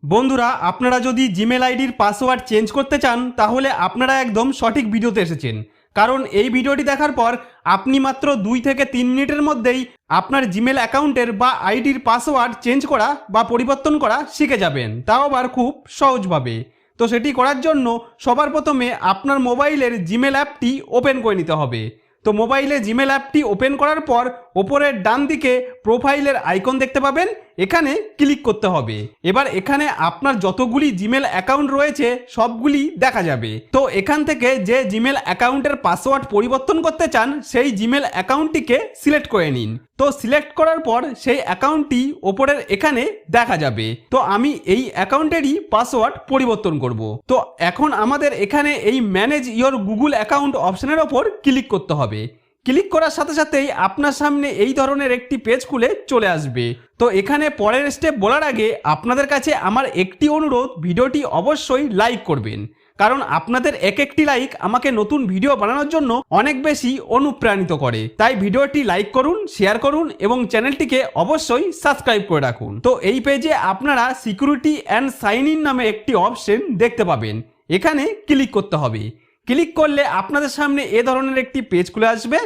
বন্ধুরা, আপনারা যদি জিমেল আইডির পাসওয়ার্ড চেঞ্জ করতে চান তাহলে আপনারা একদম সঠিক ভিডিওতে এসেছেন। কারণ এই ভিডিওটি দেখার পর আপনি মাত্র 2 থেকে 3 মিনিটের মধ্যেই আপনার জিমেল অ্যাকাউন্টের বা আইডির পাসওয়ার্ড চেঞ্জ করা বা পরিবর্তন করা শিখে যাবেন, তাও আবার খুব সহজভাবে। তো সেটি করার জন্য সবার প্রথমে আপনার মোবাইলের জিমেল অ্যাপটি ওপেন করে নিতে হবে। তো মোবাইলে জিমেল অ্যাপটি ওপেন করার পর ওপরের ডান দিকে প্রোফাইলের আইকন দেখতে পাবেন, এখানে ক্লিক করতে হবে। এবার এখানে আপনার যতগুলি জিমেল অ্যাকাউন্ট রয়েছে সবগুলি দেখা যাবে। তো এখান থেকে যে জিমেল অ্যাকাউন্টের পাসওয়ার্ড পরিবর্তন করতে চান সেই জিমেল অ্যাকাউন্টটিকে সিলেক্ট করে নিন। তো সিলেক্ট করার পর সেই অ্যাকাউন্টটি ওপরের এখানে দেখা যাবে। তো আমি এই অ্যাকাউন্টেরই পাসওয়ার্ড পরিবর্তন করব। তো এখন আমাদের এখানে এই ম্যানেজ ইওর গুগল অ্যাকাউন্ট অপশনের ওপর ক্লিক করতে হবে। ক্লিক করার সাথে সাথেই আপনার সামনে এই ধরনের একটি পেজ খুলে চলে আসবে। তো এখানে পরের স্টেপ বলার আগে আপনাদের কাছে আমার একটি অনুরোধ, ভিডিওটি অবশ্যই লাইক করবেন, কারণ আপনাদের এক একটি লাইক আমাকে নতুন ভিডিও বানানোর জন্য অনেক বেশি অনুপ্রাণিত করে। তাই ভিডিওটি লাইক করুন, শেয়ার করুন এবং চ্যানেলটিকে অবশ্যই সাবস্ক্রাইব করে রাখুন। তো এই পেজে আপনারা সিকিউরিটি অ্যান্ড সাইন ইন নামে একটি অপশন দেখতে পাবেন, এখানে ক্লিক করতে হবে। ক্লিক করলে আপনাদের সামনে এ ধরনের একটি পেজ খুলে আসবে।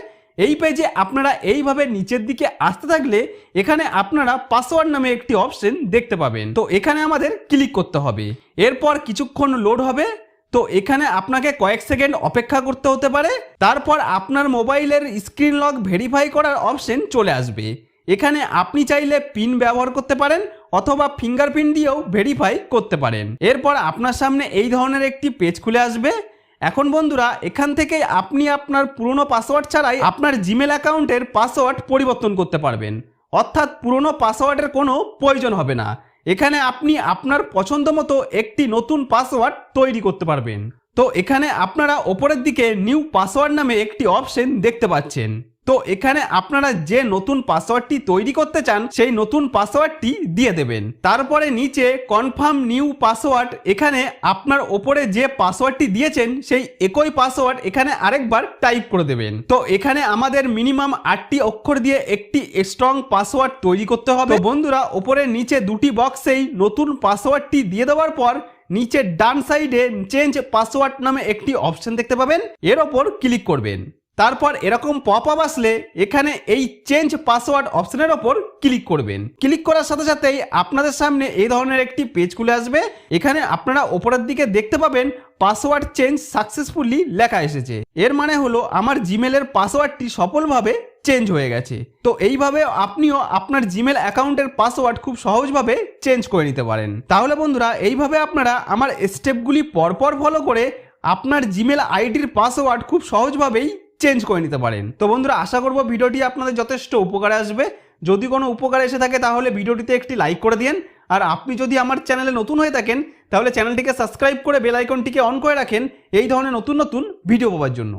এই পেজে আপনারা এইভাবে নিচের দিকে আসতে থাকলে এখানে আপনারা পাসওয়ার্ড নামে একটি অপশন দেখতে পাবেন। তো এখানে আমাদের ক্লিক করতে হবে। এরপর কিছুক্ষণ লোড হবে। তো এখানে আপনাকে কয়েক সেকেন্ড অপেক্ষা করতে হতে পারে। তারপর আপনার মোবাইলের স্ক্রিন লক ভেরিফাই করার অপশন চলে আসবে। এখানে আপনি চাইলে পিন ব্যবহার করতে পারেন অথবা ফিঙ্গারপ্রিন্ট দিয়েও ভেরিফাই করতে পারেন। এরপর আপনার সামনে এই ধরনের একটি পেজ খুলে আসবে। এখন বন্ধুরা, এখান থেকে আপনি আপনার পুরনো পাসওয়ার্ড ছাড়াই আপনার জিমেল অ্যাকাউন্টের পাসওয়ার্ড পরিবর্তন করতে পারবেন, অর্থাৎ পুরনো পাসওয়ার্ডের কোনো প্রয়োজন হবে না। এখানে আপনি আপনার পছন্দ মতো একটি নতুন পাসওয়ার্ড তৈরি করতে পারবেন। তো এখানে আপনারা ওপরের দিকে নিউ পাসওয়ার্ড নামে একটি অপশন দেখতে পাচ্ছেন। তো এখানে আপনারা যে নতুন পাসওয়ার্ডটি তৈরি করতে চান সেই নতুন পাসওয়ার্ডটি দিয়ে দেবেন। তারপরে নিচে কনফার্ম নিউ পাসওয়ার্ড, এখানে আপনার ওপরে যে পাসওয়ার্ডটি দিয়েছেন সেই একই পাসওয়ার্ড এখানে আরেকবার টাইপ করে দেবেন। তো এখানে আমাদের মিনিমাম 8টি অক্ষর দিয়ে একটি স্ট্রং পাসওয়ার্ড তৈরি করতে হবে। বন্ধুরা, ওপরে নিচে দুটি বক্সেই নতুন পাসওয়ার্ডটি দিয়ে দেওয়ার পর নিচে ডান সাইডে চেঞ্জ পাসওয়ার্ড নামে একটি অপশন দেখতে পাবেন, এর ওপর ক্লিক করবেন। তারপর এরকম পপ আপ আসলে এখানে এই চেঞ্জ পাসওয়ার্ড অপশনের ওপর ক্লিক করবেন। ক্লিক করার সাথে সাথেই আপনাদের সামনে এই ধরনের একটি পেজ খুলে আসবে। এখানে আপনারা ওপরের দিকে দেখতে পাবেন পাসওয়ার্ড চেঞ্জ সাকসেসফুলি লেখা এসেছে। এর মানে হলো আমার জিমেলের পাসওয়ার্ডটি সফলভাবে চেঞ্জ হয়ে গেছে। তো এইভাবে আপনিও আপনার জিমেল অ্যাকাউন্টের পাসওয়ার্ড খুব সহজভাবে চেঞ্জ করে নিতে পারেন। তাহলে বন্ধুরা, এইভাবে আপনারা আমার স্টেপগুলি পরপর ফলো করে আপনার জিমেল আইডির পাসওয়ার্ড খুব সহজভাবেই চেঞ্জ করে নিতে পারেন। তো বন্ধুরা, আশা করব ভিডিওটি আপনাদের যথেষ্ট উপকারে আসবে। যদি কোনো উপকার এসে থাকে তাহলে ভিডিওটিতে একটি লাইক করে দিন। আর আপনি যদি আমার চ্যানেলে নতুন হয়ে থাকেন তাহলে চ্যানেলটিকে সাবস্ক্রাইব করে বেল আইকনটিকে অন করে রাখেন এই ধরনের নতুন নতুন ভিডিও পাওয়ার জন্য।